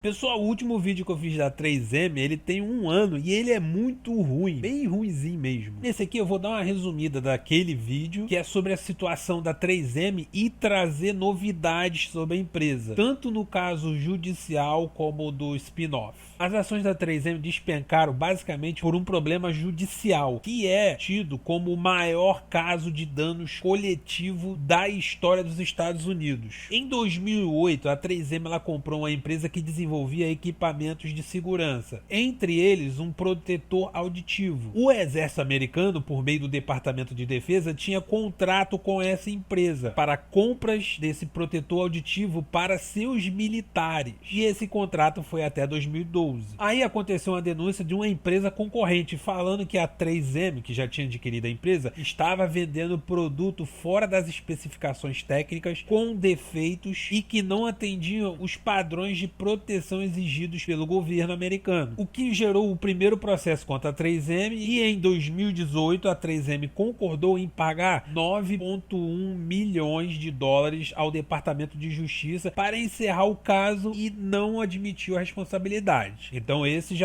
Pessoal, o último vídeo que eu fiz da 3M, ele tem 1 ano e ele é muito ruim, bem ruinzinho mesmo. Nesse aqui eu vou dar uma resumida daquele vídeo, que é sobre a situação da 3M e trazer novidades sobre a empresa, tanto no caso judicial como do spin-off. As ações da 3M despencaram basicamente por um problema judicial, que é tido como o maior caso de danos coletivo da história dos Estados Unidos. Em 2008, a 3M ela comprou uma empresa que desenvolvia equipamentos de segurança, entre eles um protetor auditivo. O exército americano, por meio do Departamento de Defesa, tinha contrato com essa empresa para compras desse protetor auditivo para seus militares, e esse contrato foi até 2012. Aí aconteceu uma denúncia de uma empresa concorrente falando que a 3M, que já tinha adquirido a empresa, estava vendendo produto fora das especificações técnicas, com defeitos e que não atendiam os padrões de proteção exigidos pelo governo americano, o que gerou o primeiro processo contra a 3M, e em 2018 a 3M concordou em pagar 9,1 milhões de dólares ao Departamento de Justiça para encerrar o caso e não admitiu a responsabilidade. Então esse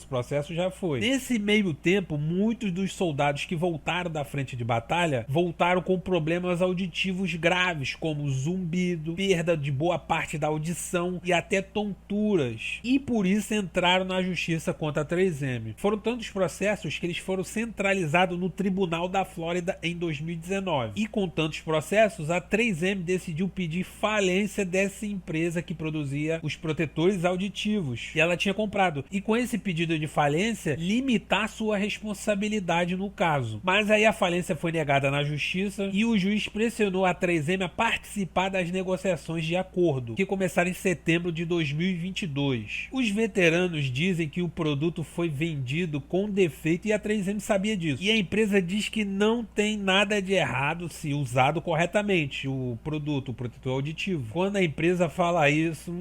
processo já foi. Nesse meio tempo, muitos dos soldados que voltaram da frente de batalha voltaram com problemas auditivos graves, como zumbido, perda de boa parte da audição e até tonturas, e por isso entraram na justiça contra a 3M. Foram tantos processos que eles foram centralizados no Tribunal da Flórida em 2019. E com tantos processos, a 3M decidiu pedir falência dessa empresa que produzia os protetores auditivos, e ela tinha comprado, e com esse pedido de falência, limitar sua responsabilidade no caso. Mas aí a falência foi negada na justiça e o juiz pressionou a 3M a participar das negociações de acordo, que começaram em setembro de 2022. Os veteranos dizem que o produto foi vendido com defeito e a 3M sabia disso. E a empresa diz que não tem nada de errado se usado corretamente o produto, o protetor auditivo. Quando a empresa fala isso,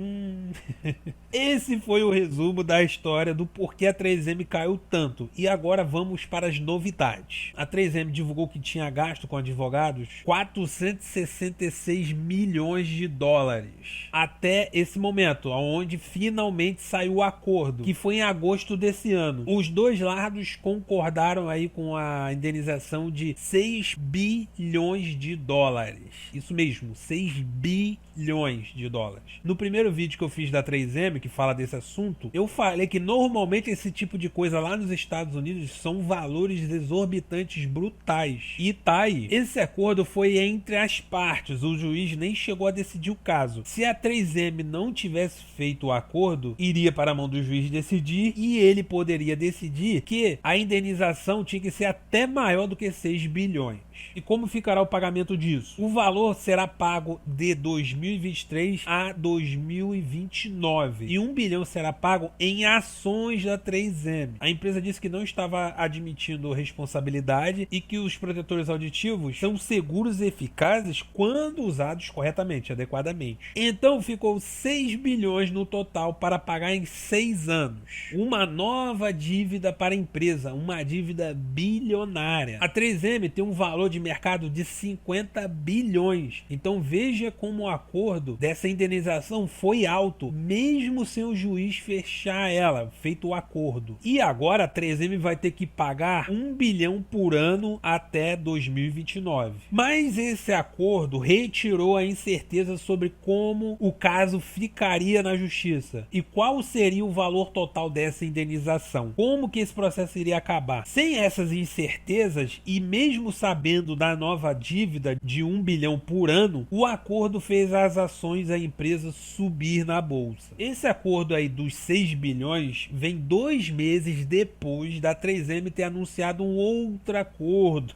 Esse foi o resumo da história do porquê a 3M caiu tanto. E agora vamos para as novidades. A 3M divulgou que tinha gasto com advogados 466 milhões de dólares até esse momento, onde finalmente saiu o acordo, que foi em agosto desse ano. Os dois lados concordaram aí com a indenização de 6 bilhões de dólares. Isso mesmo, 6 bilhões de dólares. No primeiro vídeo que eu fiz da 3M, que fala desse assunto, eu falei que normalmente esse tipo de coisa lá nos Estados Unidos são valores exorbitantes, brutais. E tá aí. Esse acordo foi entre as partes, o juiz nem chegou a decidir o caso. Se a 3M não tivesse feito o acordo, iria para a mão do juiz decidir, e ele poderia decidir que a indenização tinha que ser até maior do que 6 bilhões. E como ficará o pagamento disso? O valor será pago de 2023 a 2029 e 1 bilhão será pago em ações da 3M. A empresa disse que não estava admitindo responsabilidade e que os protetores auditivos são seguros e eficazes quando usados corretamente, adequadamente. Então ficou 6 bilhões no total para pagar em 6 anos. Uma nova dívida para a empresa, uma dívida bilionária. A 3M tem um valor de mercado de 50 bilhões. Então veja como o acordo dessa indenização foi alto, mesmo sem o juiz fechar ela, feito o acordo. E agora a 3M vai ter que pagar 1 bilhão por ano até 2029. Mas esse acordo retirou a incerteza sobre como o caso ficaria na justiça e qual seria o valor total dessa indenização. Como que esse processo iria acabar? Sem essas incertezas e mesmo sabendo da nova dívida de 1 bilhão por ano, o acordo fez as ações da empresa subir na bolsa. Esse acordo aí dos 6 bilhões vem 2 meses depois da 3M ter anunciado um outro acordo.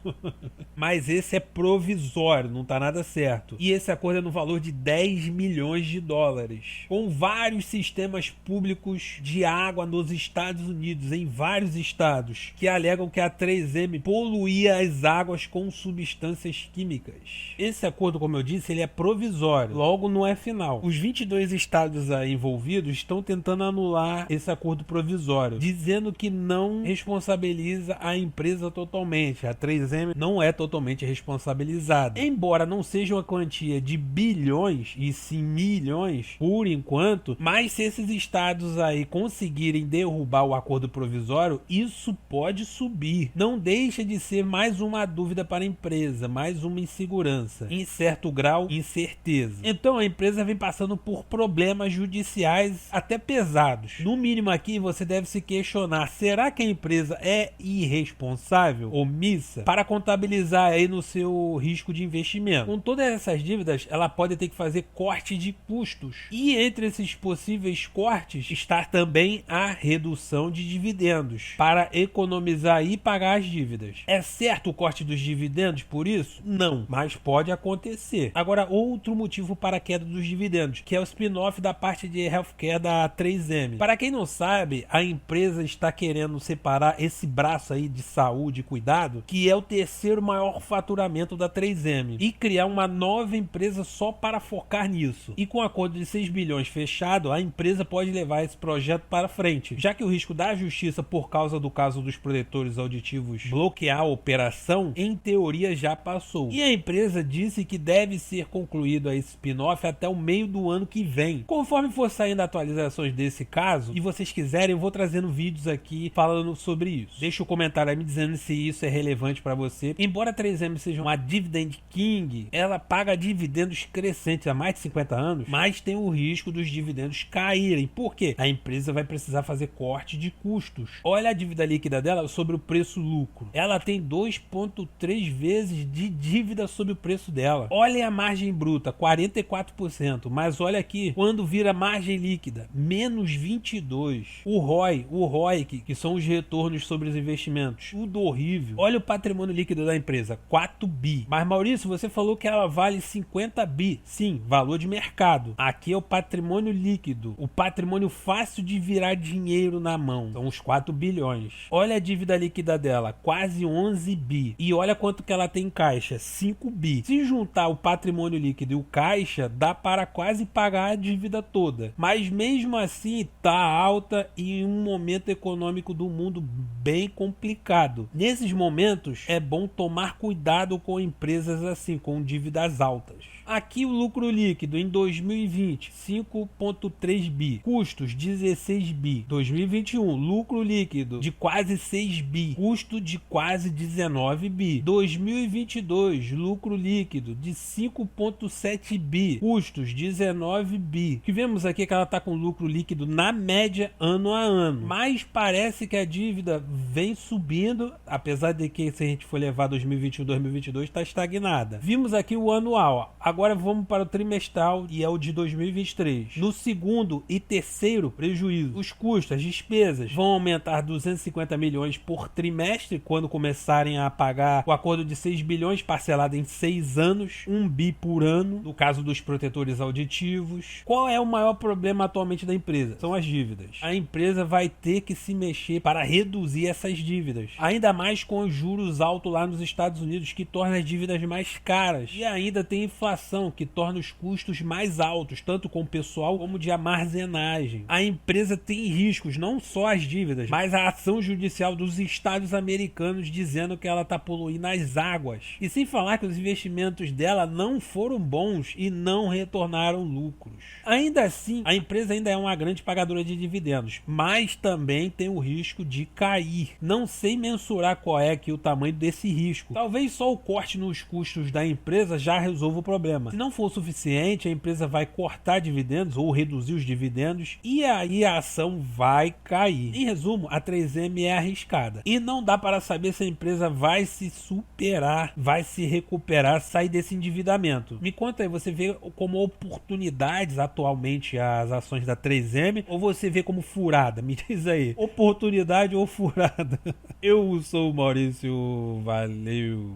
Mas esse é provisório, não tá nada certo. E esse acordo é no valor de 10 milhões de dólares, com vários sistemas públicos de água nos Estados Unidos, em vários estados, que alegam que a 3M poluía as águas com substâncias químicas. Esse acordo, como eu disse, ele é provisório, logo não é final. Os 22 estados envolvidos estão tentando anular esse acordo provisório, dizendo que não responsabiliza a empresa totalmente. A 3M não é totalmente responsabilizada. Embora não seja uma quantia de bilhões, e sim milhões, por enquanto, Mas se esses estados aí conseguirem derrubar o acordo provisório, isso pode subir. Não deixa de ser mais uma dúvida para a empresa, mais uma insegurança, em certo grau, incerteza. Então a empresa vem passando por problemas judiciais até pesados. No mínimo aqui você deve se questionar, será que a empresa é irresponsável, omissa, para contabilizar aí no seu risco de investimento? Com todas essas dívidas, ela pode ter que fazer corte de custos. E entre esses possíveis cortes está também a redução de dividendos, para economizar e pagar as dívidas. É certo o corte dos dividendos por isso? Não, mas pode acontecer. Agora, outro motivo para a queda dos dividendos, que é o spin-off da parte de healthcare da 3M. Para quem não sabe, a empresa está querendo separar esse braço aí de saúde e cuidado, que é o terceiro maior faturamento da 3M, e criar uma nova empresa só para focar nisso. E com o acordo de 6 bilhões fechado, a empresa pode levar esse projeto para frente, já que o risco da justiça por causa do caso dos protetores auditivos bloquear a operação, em teoria já passou. E a empresa disse que deve ser concluído esse spin-off até o meio do ano que vem. Conforme for saindo atualizações desse caso, e vocês quiserem, eu vou trazendo vídeos aqui falando sobre isso. Deixa um comentário aí me dizendo se isso é relevante para você. Embora a 3M seja uma dividend king, ela paga dividendos crescentes há mais de 50 anos, mas tem o risco dos dividendos caírem. Por quê? A empresa vai precisar fazer corte de custos. Olha a dívida líquida dela sobre o preço-lucro. Ela tem 2,3 vezes de dívida sobre o preço dela. Olha a margem bruta, 44%. Mas olha aqui, quando vira margem líquida, menos 22%. O ROIC, que são os retornos sobre os investimentos, tudo horrível. Olha o patrimônio líquido da empresa, 4 bi. Mas Maurício, você falou que ela vale 50 bi. Sim, valor de mercado. Aqui é o patrimônio líquido, o patrimônio fácil de virar dinheiro na mão. São os 4 bilhões. Olha a dívida líquida dela, quase 11 bi. E olha quanto que ela tem em caixa, 5 bi. Se juntar o patrimônio líquido e o caixa, dá para quase pagar a dívida toda. Mas mesmo assim, tá alta e em um momento econômico do mundo bem complicado. Nesses momentos, é bom tomar cuidado com empresas assim, com dívidas altas. Aqui o lucro líquido em 2020, 5,3 bi. Custos, 16 bi. 2021, lucro líquido de quase 6 bi. Custo de quase 19 bi. 2022, lucro líquido de 5,7 bi. Custos, 19 bi. O que vemos aqui é que ela está com lucro líquido na média ano a ano. Mas parece que a dívida vem subindo, apesar de que se a gente for levar 2021, 2022, está estagnada. Vimos aqui o anual. Agora vamos para o trimestral e é o de 2023. No segundo e terceiro prejuízo, os custos, as despesas vão aumentar 250 milhões por trimestre quando começarem a pagar o acordo de 6 bilhões parcelado em 6 anos, 1 bi por ano, no caso dos protetores auditivos. Qual é o maior problema atualmente da empresa? São as dívidas. A empresa vai ter que se mexer para reduzir essas dívidas, ainda mais com os juros altos lá nos Estados Unidos, que torna as dívidas mais caras, e ainda tem inflação, que torna os custos mais altos, tanto com o pessoal como de armazenagem. A empresa tem riscos, não só as dívidas, mas a ação judicial dos estados americanos dizendo que ela está poluindo as águas. E sem falar que os investimentos dela não foram bons e não retornaram lucros. Ainda assim, a empresa ainda é uma grande pagadora de dividendos, mas também tem o risco de cair. Não sei mensurar qual é aqui o tamanho desse risco. Talvez só o corte nos custos da empresa já resolva o problema. Se não for o suficiente, a empresa vai cortar dividendos ou reduzir os dividendos e aí a ação vai cair. Em resumo, a 3M é arriscada e não dá para saber se a empresa vai se superar, vai se recuperar, sair desse endividamento. Me conta aí, você vê como oportunidades atualmente as ações da 3M ou você vê como furada? Me diz aí, oportunidade ou furada? Eu sou o Maurício, valeu!